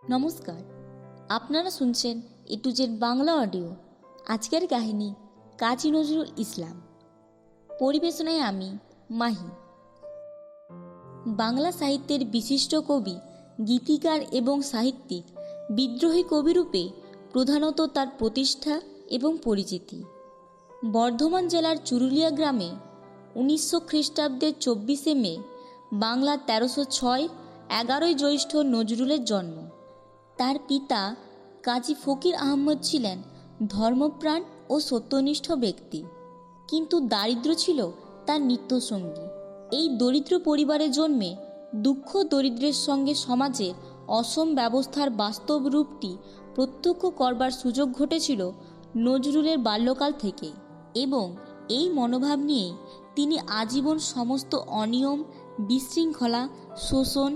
নমস্কার, আপনারা শুনছেন এ টু জেড বাংলা অডিও। আজকের কাহিনী কাজী নজরুল ইসলাম, পরিবেশনায় আমি মাহি। বাংলা সাহিত্যের বিশিষ্ট কবি, গীতিকার এবং সাহিত্যিক, বিদ্রোহী কবিরূপে প্রধানত তার প্রতিষ্ঠা এবং পরিচিতি। বর্ধমান জেলার চুরুলিয়া গ্রামে 1900 খ্রিস্টাব্দের 24শে মে বাংলা 1306 11ই জ্যৈষ্ঠ নজরুলের জন্ম। তার পিতা কাজী ফকির আহমদ ছিলেন ধর্মপ্রাণ ও সত্যনিষ্ঠ ব্যক্তি, কিন্তু দারিদ্র্য ছিল তার নিত্যসঙ্গী। এই দরিদ্র পরিবারে জন্মে দুঃখ দরিদ্রের সঙ্গে সমাজের অসম ব্যবস্থার বাস্তব রূপটি প্রত্যক্ষ করবার সুযোগ ঘটেছিল নজরুলের বাল্যকাল থেকে, এবং এই মনোভাব নিয়েই তিনি আজীবন সমস্ত অনিয়ম, বিশৃঙ্খলা, শোষণ,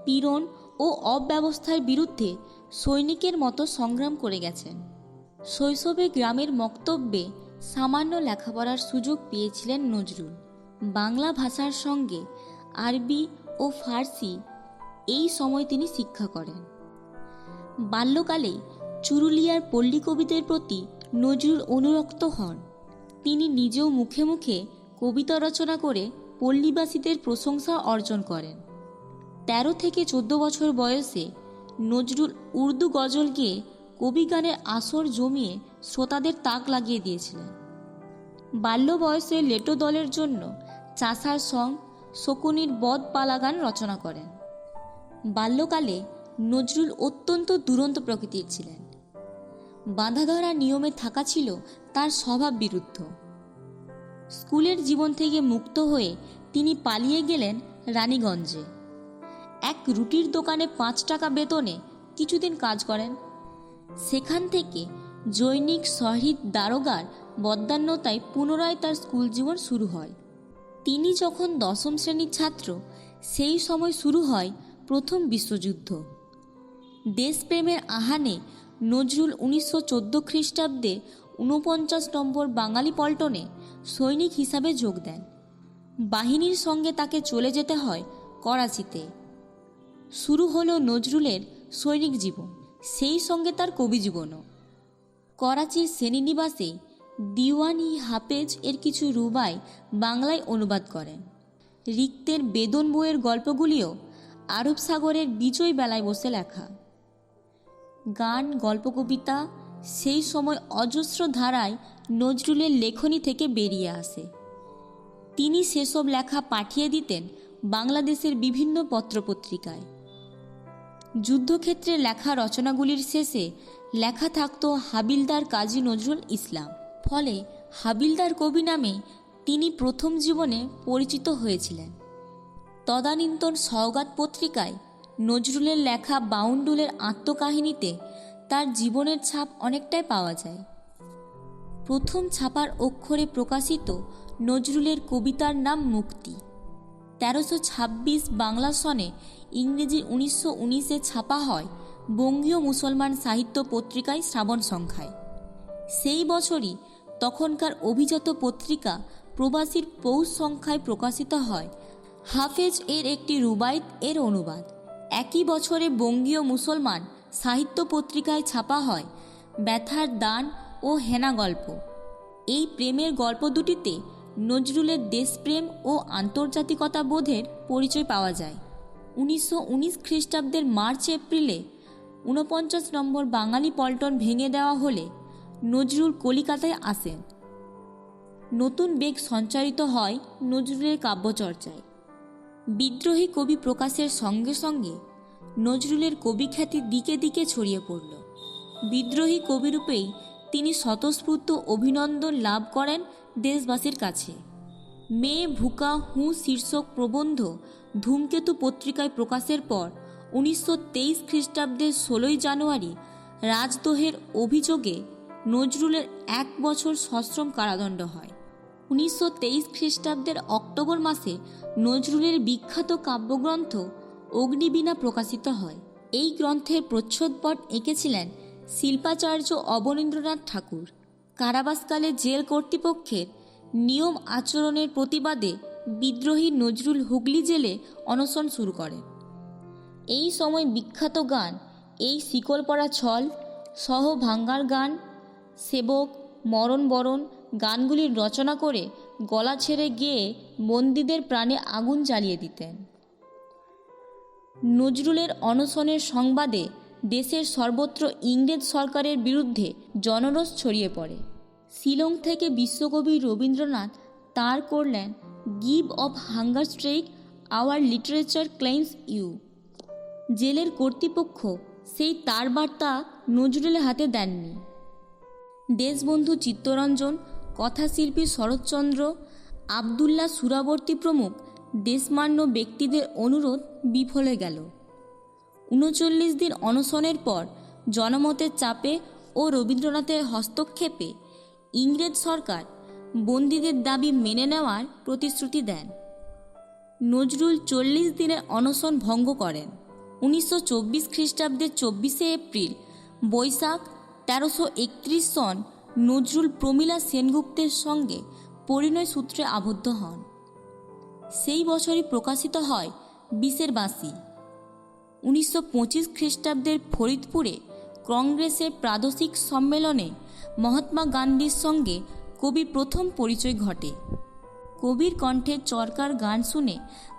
পীড়ন ও অব্যবস্থার বিরুদ্ধে সৈনিকের মতো সংগ্রাম করে গেছেন। শৈশবে গ্রামের মক্তব্যে সামান্য লেখাপড়ার সুযোগ পেয়েছিলেন নজরুল। বাংলা ভাষার সঙ্গে আরবি ও ফার্সি এই সময় তিনি শিক্ষা করেন। বাল্যকালেই চুরুলিয়ার পল্লী কবিদের প্রতি নজরুল অনুরক্ত হন। তিনি নিজেও মুখে মুখে কবিতা রচনা করে পল্লীবাসীদের প্রশংসা অর্জন করেন। 13 থেকে 14 বছর বয়সে নজরুল উর্দু গজল গেয়ে কবিগানের আসর জমিয়ে শ্রোতাদের তাক লাগিয়ে দিয়েছিলেন। বাল্য বয়সে লেটো দলের জন্য চাষার সং, শকুনির বধ পালা গান রচনা করেন। বাল্যকালে নজরুল অত্যন্ত দুরন্ত প্রকৃতির ছিলেন। বাঁধাধরা নিয়মে থাকা ছিল তার স্বভাব বিরুদ্ধ। স্কুলের জীবন থেকে মুক্ত হয়ে তিনি পালিয়ে গেলেন রানীগঞ্জে। এক রুটির দোকানে 5 টাকা বেতনে কিছুদিন কাজ করেন। সেখান থেকে জৈনিক শহীদ দারোগার বদান্যতায় পুনরায় তার স্কুল জীবন শুরু হয়। তিনি যখন 10ম শ্রেণীর ছাত্র, সেই সময় শুরু হয় প্রথম বিশ্বযুদ্ধ। দেশপ্রেমের আহানে নজরুল 1914 খ্রিস্টাব্দে 49 নম্বর বাঙালি পল্টনে সৈনিক হিসাবে যোগ দেন। বাহিনীর সঙ্গে তাকে চলে যেতে হয় করাচিতে। শুরু হলো নজরুলের সৈনিক জীবন, সেই সঙ্গে তার কবি জীবনও। করাচির শ্রেণীনিবাসে দিওয়ানি হাফেজ এর কিছু রুবাই বাংলায় অনুবাদ করেন। রিক্তের বেদন বইয়ের গল্পগুলিও আরব সাগরের বিজয় বেলায় বসে লেখা। গান, গল্প, কবিতা সেই সময় অজস্র ধারায় নজরুলের লেখনী থেকে বেরিয়ে আসে। তিনি সেসব লেখা পাঠিয়ে দিতেন বাংলাদেশের বিভিন্ন পত্রপত্রিকায়। যুদ্ধক্ষেত্রে লেখা রচনাগুলির শেষে লেখা থাকত হাবিলদার কাজী নজরুল ইসলাম। ফলে হাবিলদার কবি নামে তিনি প্রথম জীবনে পরিচিত হয়েছিলেন। তদানীন্তন সওগাত পত্রিকায় নজরুলের লেখা বাউন্ডুলের আত্মকাহিনীতে তার জীবনের ছাপ অনেকটাই পাওয়া যায়। প্রথম ছাপার অক্ষরে প্রকাশিত নজরুলের কবিতার নাম মুক্তি। 1326 বাংলা সনে ইংরেজি 1919-এ ছাপা হয় বঙ্গীয় মুসলমান সাহিত্য পত্রিকায় শ্রাবণ সংখ্যায়। সেই বছরই তখনকার অভিজাত পত্রিকা প্রবাসীর পৌষ সংখ্যায় প্রকাশিত হয় হাফেজ এর একটি রুবাইত এর অনুবাদ। একই বছরে বঙ্গীয় মুসলমান সাহিত্য পত্রিকায় ছাপা হয় ব্যথার দান ও হেনা গল্প। এই প্রেমের গল্প দুটিতে নজরুলের দেশপ্রেম ও আন্তর্জাতিকতা বোধের পরিচয় পাওয়া যায়। 1919 খ্রিস্টাব্দের মার্চ এপ্রিলে 49 নম্বর বাঙালি পল্টন ভেঙে দেওয়া হলে নজরুল কলিকাতায় আসেন। নতুন বেগ সঞ্চারিত হয় নজরুলের কাব্যচর্চায়। বিদ্রোহী কবি প্রকাশের সঙ্গে সঙ্গে নজরুলের কবিখ্যাতি দিকে দিকে ছড়িয়ে পড়ল। বিদ্রোহী কবিরূপেই তিনি স্বতঃস্ফূর্ত অভিনন্দন লাভ করেন দেশবাসীর কাছে। মেয়ে ভুকা হুঁ শীর্ষক প্রবন্ধ ধূমকেতু পত্রিকায় প্রকাশের পর 1923 খ্রিস্টাব্দের 16ই জানুয়ারি রাজদ্রোহের অভিযোগে নজরুলের 1 বছর সশ্রম কারাদণ্ড হয়। 1923 খ্রিস্টাব্দের অক্টোবর মাসে নজরুলের বিখ্যাত কাব্যগ্রন্থ অগ্নিবীণা প্রকাশিত হয়। এই গ্রন্থের প্রচ্ছদপট এঁকেছিলেন শিল্পাচার্য অবনীন্দ্রনাথ ঠাকুর। কারাবাসকালে জেল কর্তৃপক্ষের নিয়ম আচরণের প্রতিবাদে বিদ্রোহী নজরুল হুগলি জেলে অনশন শুরু করেন। এই সময় বিখ্যাত গান এই শিকল পরা ছল সহ ভাঙ্গার গান, সেবক, মরণ বরণ গানগুলির রচনা করে গলা ছেড়ে গেয়ে বন্দীদের প্রাণে আগুন জ্বালিয়ে দিতেন। নজরুলের অনশনের সংবাদে দেশের সর্বত্র ইংরেজ সরকারের বিরুদ্ধে জনরোষ ছড়িয়ে পড়ে। শিলং থেকে বিশ্বকবি রবীন্দ্রনাথ তার করলেন give up hunger strike our literature claims you. জেলের কর্তৃপক্ষ সেই তার বার্তা নজরুলের হাতে দেননি। দেশবন্ধু চিত্তরঞ্জন, কথাশিল্পী শরৎচন্দ্র, আবদুল্লাহ সুরাবর্তী প্রমুখ দেশমান্য ব্যক্তিদের অনুরোধ বিফলে গেল। ৩৯ দিন অনশনের পর জনমতের চাপে ও রবীন্দ্রনাথের হস্তক্ষেপে ইংরেজ সরকার বন্দীদের দাবি মেনে নেওয়ার প্রতিশ্রুতি দেন। নজরুল ৪০ দিনের অনশন ভঙ্গ করেন। ১৯২৪ খ্রিস্টাব্দের ২৪শে এপ্রিল বৈশাখ ১৩৩১ সন নজরুল প্রমীলা সেনগুপ্তের সঙ্গে পরিণয় সূত্রে আবদ্ধ হন। সেই বছরই প্রকাশিত হয় বিষের বাঁশি। ১৯২৫ খ্রিস্টাব্দের ফরিদপুরে কংগ্রেসের প্রাদেশিক সম্মেলনে মহাত্মা গান্ধীর সঙ্গে কবির প্রথম পরিচয় ঘটে। কবির কণ্ঠে চরকার গান শুনে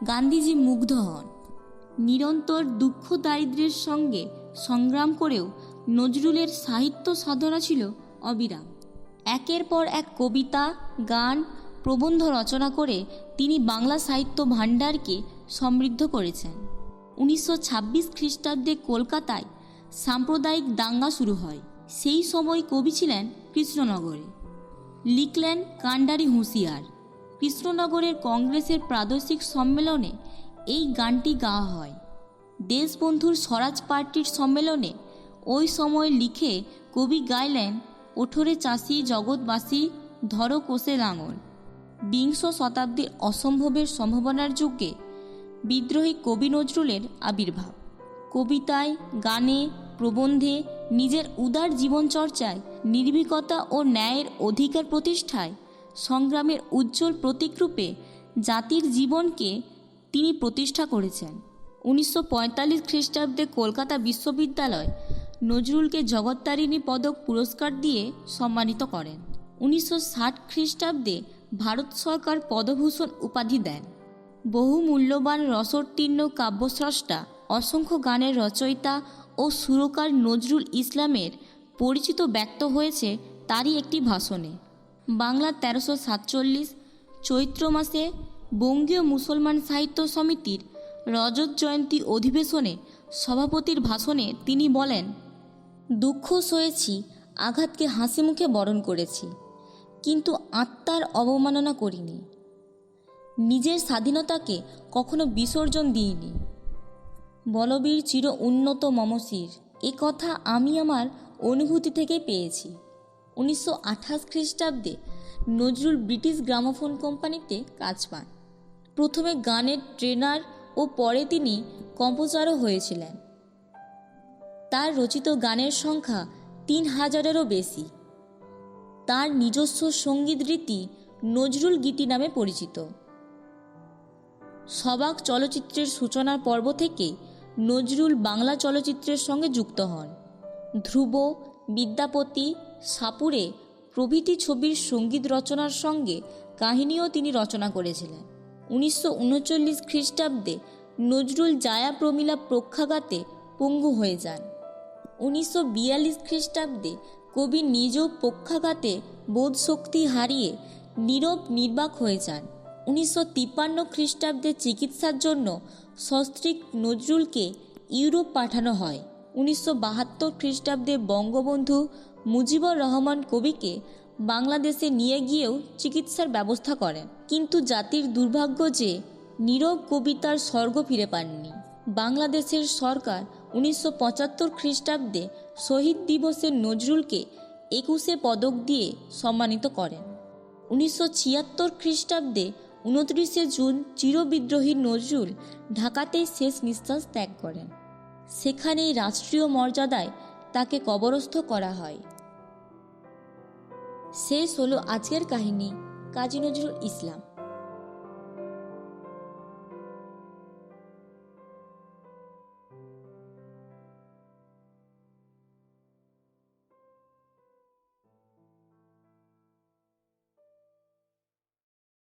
গান্ধীজি মুগ্ধ হন। নিরন্তর দুঃখ দারিদ্র্যের সঙ্গে সংগ্রাম করেও নজরুলের সাহিত্য সাধনা ছিল অবিরাম। একের পর এক কবিতা, গান, প্রবন্ধ রচনা করে তিনি বাংলা সাহিত্য ভাণ্ডারকে সমৃদ্ধ করেছেন। ১৯২৬ খ্রিস্টাব্দে কলকাতায় সাম্প্রদায়িক দাঙ্গা শুরু হয়। সেই সময় কবি ছিলেন কৃষ্ণনগরে। লিখলেন কান্ডারি হুঁশিয়ার। কৃষ্ণনগরের কংগ্রেসের প্রাদেশিক সম্মেলনে এই গানটি গাওয়া হয়। দেশবন্ধুর স্বরাজ পার্টির সম্মেলনে ওই সময় লিখে কবি গাইলেন ওঠরে চাষি জগৎবাসী ধরো কোষে লাঙল। বিংশ শতাব্দীর অসম্ভবের সম্ভাবনার যুগে বিদ্রোহী কবি নজরুলের আবির্ভাব। কবিতায়, গানে, প্রবন্ধে, নিজের উদার জীবনচর্চায়, নির্ভীকতা ও ন্যায়ের অধিকার প্রতিষ্ঠায় সংগ্রামের উজ্জ্বল প্রতীকরূপে জাতির জীবনকে তিনি প্রতিষ্ঠা করেছেন। ১৯৪৫ খ্রিস্টাব্দে কলকাতা বিশ্ববিদ্যালয় নজরুলকে জগত্তারিণী পদক পুরস্কার দিয়ে সম্মানিত করেন। ১৯৬০ খ্রিস্টাব্দে ভারত সরকার পদ্মভূষণ উপাধি দেন। বহু মূল্যবান রসোত্তীর্ণ কাব্যস্রষ্টা, অসংখ্য গানের রচয়িতা ও সুরকার নজরুল ইসলামের পরিচিত ব্যক্ত হয়েছে তারই একটি ভাষণে। বাংলা ১৩৪৭ চৈত্র মাসে বঙ্গীয় মুসলমান সাহিত্য সমিতির রজত জয়ন্তী অধিবেশনে সভাপতির ভাষণে তিনি বলেন, দুঃখ সয়েছি, আঘাতকে হাসি মুখে বরণ করেছি, কিন্তু আত্মার অবমাননা করিনি। নিজের স্বাধীনতাকে কখনো বিসর্জন দিইনি। বলবীর চির উন্নত মমশির, এ কথা আমি আমার অনুভূতি থেকে পেয়েছি। ১৯২৮ খ্রিস্টাব্দে নজরুল ব্রিটিশ গ্রামোফোন কোম্পানিতে কাজ পান। প্রথমে গানের ট্রেনার ও পরে তিনি কম্পোজারও হয়েছিলেন। তার রচিত গানের সংখ্যা ৩,০০০-এরও বেশি। তার নিজস্ব সঙ্গীত রীতি নজরুল গীতি নামে পরিচিত। সবাক চলচ্চিত্রের সূচনার পর্ব থেকে নজরুল বাংলা চলচ্চিত্রের সঙ্গে যুক্ত হন। ধ্রুব, বিদ্যাপতি, সাপুড়ে প্রভৃতি ছবির সঙ্গীত রচনার সঙ্গে কাহিনীও তিনি রচনা করেছিলেন। ১৯৩৯ খ্রিস্টাব্দে নজরুল জায়া প্রমীলা প্রখ্যাঘাতে পঙ্গু হয়ে যান। ১৯৪২ খ্রিস্টাব্দে কবি নিজেও পক্ষাঘাতে বোধশক্তি হারিয়ে নীরব নির্বাক হয়ে যান। ১৯৫৩ খ্রিস্টাব্দে চিকিৎসার জন্য সস্ত্রীক নজরুলকে ইউরোপ পাঠানো হয়। ১৯৭২ খ্রিস্টাব্দে বঙ্গবন্ধু মুজিবুর রহমান কবিকে বাংলাদেশে নিয়ে গিয়েও চিকিৎসার ব্যবস্থা করেন, কিন্তু জাতির দুর্ভাগ্য যে নীরব কবিতার স্বর্গ ফিরে পাননি। বাংলাদেশের সরকার ১৯৭৫ খ্রিস্টাব্দে শহীদ দিবসে নজরুলকে ২১ পদক দিয়ে সম্মানিত করেন। ১৯৭৬ খ্রিস্টাব্দে ২৯ জুন চিরবিদ্রোহী নজরুল ঢাকাতেই শেষ নিঃশ্বাস ত্যাগ করেন। সেখানেই রাষ্ট্রীয় মর্যাদায় তাকে কবরস্থ করা হয়। শেষ হলো আজকের কাহিনী কাজী নজরুল ইসলাম।